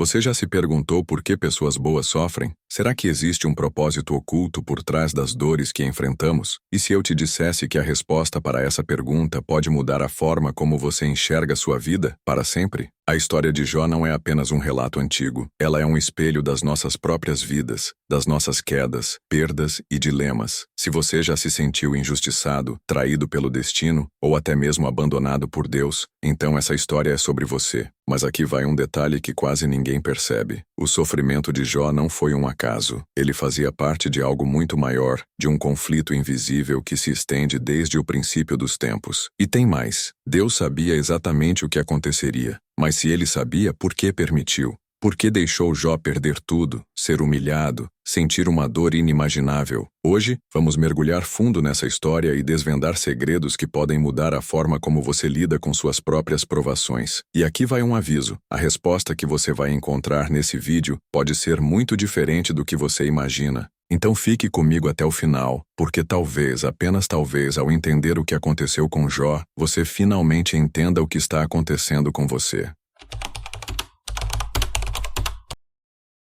Você já se perguntou por que pessoas boas sofrem? Será que existe um propósito oculto por trás das dores que enfrentamos? E se eu te dissesse que a resposta para essa pergunta pode mudar a forma como você enxerga sua vida para sempre? A história de Jó não é apenas um relato antigo. Ela é um espelho das nossas próprias vidas, das nossas quedas, perdas e dilemas. Se você já se sentiu injustiçado, traído pelo destino ou até mesmo abandonado por Deus, então essa história é sobre você. Mas aqui vai um detalhe que quase ninguém percebe. O sofrimento de Jó não foi um acaso. Ele fazia parte de algo muito maior, de um conflito invisível que se estende desde o princípio dos tempos. E tem mais. Deus sabia exatamente o que aconteceria. Mas se ele sabia, por que permitiu? Por que deixou Jó perder tudo, ser humilhado, sentir uma dor inimaginável? Hoje, vamos mergulhar fundo nessa história e desvendar segredos que podem mudar a forma como você lida com suas próprias provações. E aqui vai um aviso. A resposta que você vai encontrar nesse vídeo pode ser muito diferente do que você imagina. Então fique comigo até o final, porque talvez, apenas talvez, ao entender o que aconteceu com Jó, você finalmente entenda o que está acontecendo com você.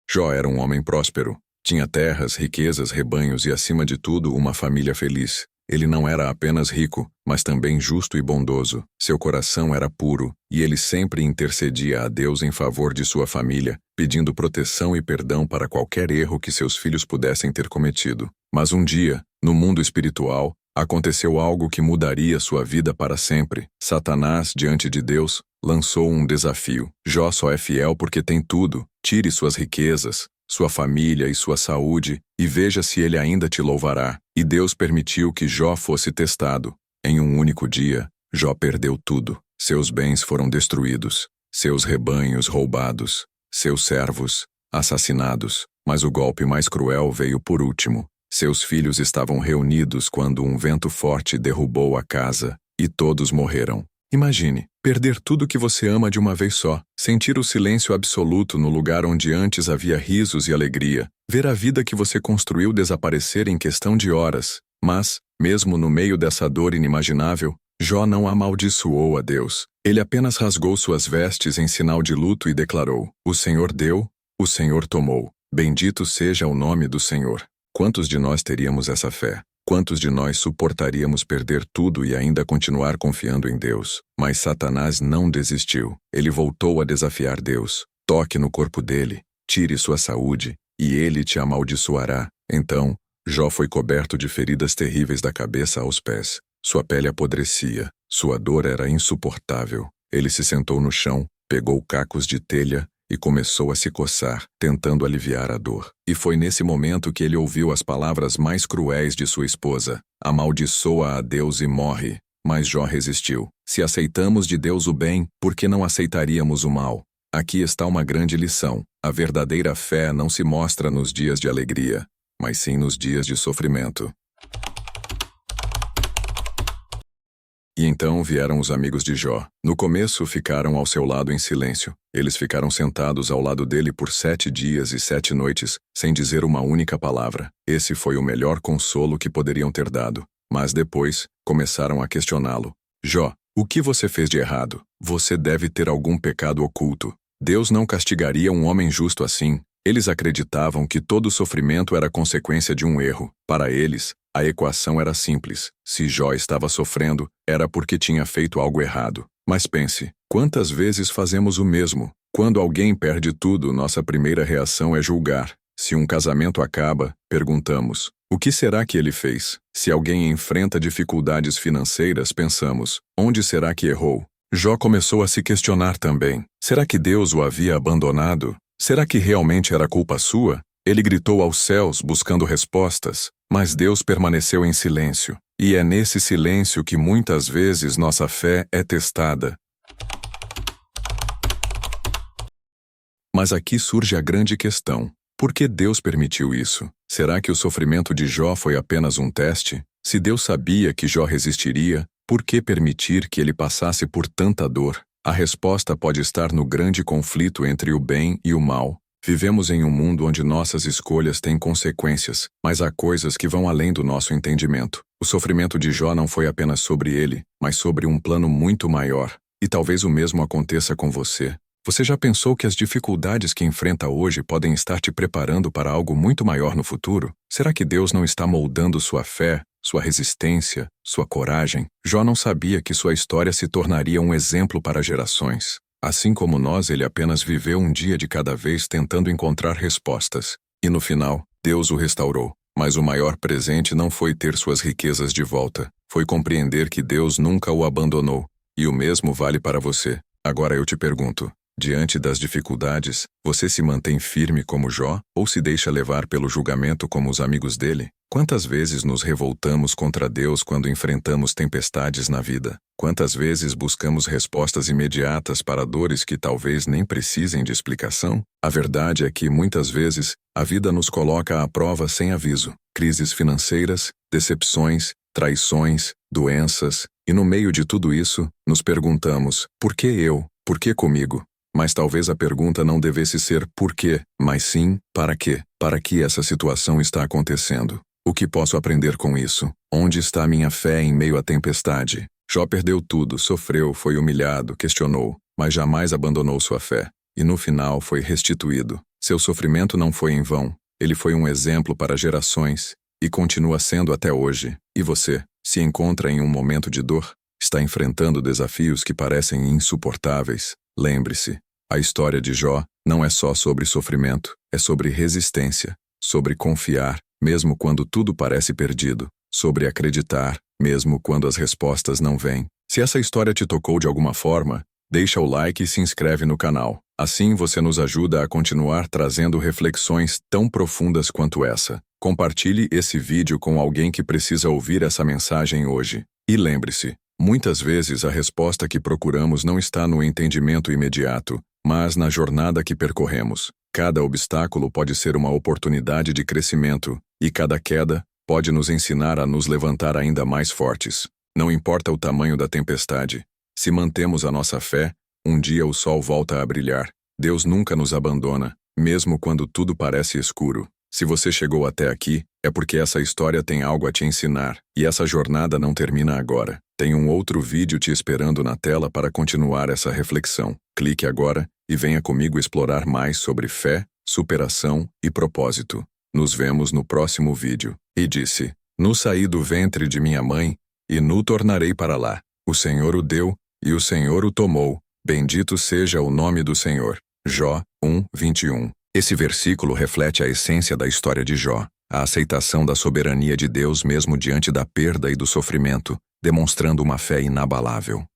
Jó era um homem próspero. Tinha terras, riquezas, rebanhos e, acima de tudo, uma família feliz. Ele não era apenas rico, mas também justo e bondoso. Seu coração era puro, e ele sempre intercedia a Deus em favor de sua família, pedindo proteção e perdão para qualquer erro que seus filhos pudessem ter cometido. Mas um dia, no mundo espiritual, aconteceu algo que mudaria sua vida para sempre. Satanás, diante de Deus, lançou um desafio. Jó só é fiel porque tem tudo. Tire suas riquezas, sua família e sua saúde, e veja se ele ainda te louvará. E Deus permitiu que Jó fosse testado. Em um único dia, Jó perdeu tudo. Seus bens foram destruídos, seus rebanhos roubados, seus servos assassinados. Mas o golpe mais cruel veio por último. Seus filhos estavam reunidos quando um vento forte derrubou a casa, e todos morreram. Imagine, perder tudo que você ama de uma vez só, sentir o silêncio absoluto no lugar onde antes havia risos e alegria, ver a vida que você construiu desaparecer em questão de horas. Mas, mesmo no meio dessa dor inimaginável, Jó não amaldiçoou a Deus. Ele apenas rasgou suas vestes em sinal de luto e declarou: "O Senhor deu, o Senhor tomou. Bendito seja o nome do Senhor." Quantos de nós teríamos essa fé? Quantos de nós suportaríamos perder tudo e ainda continuar confiando em Deus? Mas Satanás não desistiu. Ele voltou a desafiar Deus. Toque no corpo dele, tire sua saúde, e ele te amaldiçoará. Então, Jó foi coberto de feridas terríveis da cabeça aos pés. Sua pele apodrecia. Sua dor era insuportável. Ele se sentou no chão, pegou cacos de telha e começou a se coçar, tentando aliviar a dor. E foi nesse momento que ele ouviu as palavras mais cruéis de sua esposa: "Amaldiçoa a Deus e morre." Mas Jó resistiu. Se aceitamos de Deus o bem, por que não aceitaríamos o mal? Aqui está uma grande lição. A verdadeira fé não se mostra nos dias de alegria, mas sim nos dias de sofrimento. E então vieram os amigos de Jó. No começo ficaram ao seu lado em silêncio. Eles ficaram sentados ao lado dele por 7 dias e 7 noites, sem dizer uma única palavra. Esse foi o melhor consolo que poderiam ter dado. Mas depois, começaram a questioná-lo. "Jó, o que você fez de errado? Você deve ter algum pecado oculto. Deus não castigaria um homem justo assim." Eles acreditavam que todo sofrimento era consequência de um erro. Para eles, a equação era simples. Se Jó estava sofrendo, era porque tinha feito algo errado. Mas pense, quantas vezes fazemos o mesmo? Quando alguém perde tudo, nossa primeira reação é julgar. Se um casamento acaba, perguntamos: o que será que ele fez? Se alguém enfrenta dificuldades financeiras, pensamos: onde será que errou? Jó começou a se questionar também. Será que Deus o havia abandonado? Será que realmente era culpa sua? Ele gritou aos céus buscando respostas, mas Deus permaneceu em silêncio. E é nesse silêncio que muitas vezes nossa fé é testada. Mas aqui surge a grande questão. Por que Deus permitiu isso? Será que o sofrimento de Jó foi apenas um teste? Se Deus sabia que Jó resistiria, por que permitir que ele passasse por tanta dor? A resposta pode estar no grande conflito entre o bem e o mal. Vivemos em um mundo onde nossas escolhas têm consequências, mas há coisas que vão além do nosso entendimento. O sofrimento de Jó não foi apenas sobre ele, mas sobre um plano muito maior. E talvez o mesmo aconteça com você. Você já pensou que as dificuldades que enfrenta hoje podem estar te preparando para algo muito maior no futuro? Será que Deus não está moldando sua fé, sua resistência, sua coragem? Jó não sabia que sua história se tornaria um exemplo para gerações. Assim como nós, ele apenas viveu um dia de cada vez tentando encontrar respostas. E no final, Deus o restaurou. Mas o maior presente não foi ter suas riquezas de volta. Foi compreender que Deus nunca o abandonou. E o mesmo vale para você. Agora eu te pergunto, diante das dificuldades, você se mantém firme como Jó ou se deixa levar pelo julgamento como os amigos dele? Quantas vezes nos revoltamos contra Deus quando enfrentamos tempestades na vida? Quantas vezes buscamos respostas imediatas para dores que talvez nem precisem de explicação? A verdade é que, muitas vezes, a vida nos coloca à prova sem aviso. Crises financeiras, decepções, traições, doenças, e no meio de tudo isso, nos perguntamos, por que eu? Por que comigo? Mas talvez a pergunta não devesse ser por quê, mas sim, para quê? Para que essa situação está acontecendo? O que posso aprender com isso? Onde está a minha fé em meio à tempestade? Jó perdeu tudo, sofreu, foi humilhado, questionou, mas jamais abandonou sua fé. E no final foi restituído. Seu sofrimento não foi em vão. Ele foi um exemplo para gerações e continua sendo até hoje. E você, se encontra em um momento de dor? Está enfrentando desafios que parecem insuportáveis? Lembre-se, a história de Jó não é só sobre sofrimento, é sobre resistência, sobre confiar, mesmo quando tudo parece perdido, sobre acreditar, mesmo quando as respostas não vêm. Se essa história te tocou de alguma forma, deixa o like e se inscreve no canal. Assim você nos ajuda a continuar trazendo reflexões tão profundas quanto essa. Compartilhe esse vídeo com alguém que precisa ouvir essa mensagem hoje. E lembre-se, muitas vezes a resposta que procuramos não está no entendimento imediato, mas na jornada que percorremos. Cada obstáculo pode ser uma oportunidade de crescimento, e cada queda pode nos ensinar a nos levantar ainda mais fortes. Não importa o tamanho da tempestade, se mantemos a nossa fé, um dia o sol volta a brilhar. Deus nunca nos abandona, mesmo quando tudo parece escuro. Se você chegou até aqui, é porque essa história tem algo a te ensinar, e essa jornada não termina agora. Tem um outro vídeo te esperando na tela para continuar essa reflexão. Clique agora e venha comigo explorar mais sobre fé, superação e propósito. Nos vemos no próximo vídeo. E disse, nu saí do ventre de minha mãe, e nu tornarei para lá. O Senhor o deu, e o Senhor o tomou. Bendito seja o nome do Senhor. Jó 1:21. Esse versículo reflete a essência da história de Jó, a aceitação da soberania de Deus mesmo diante da perda e do sofrimento, demonstrando uma fé inabalável.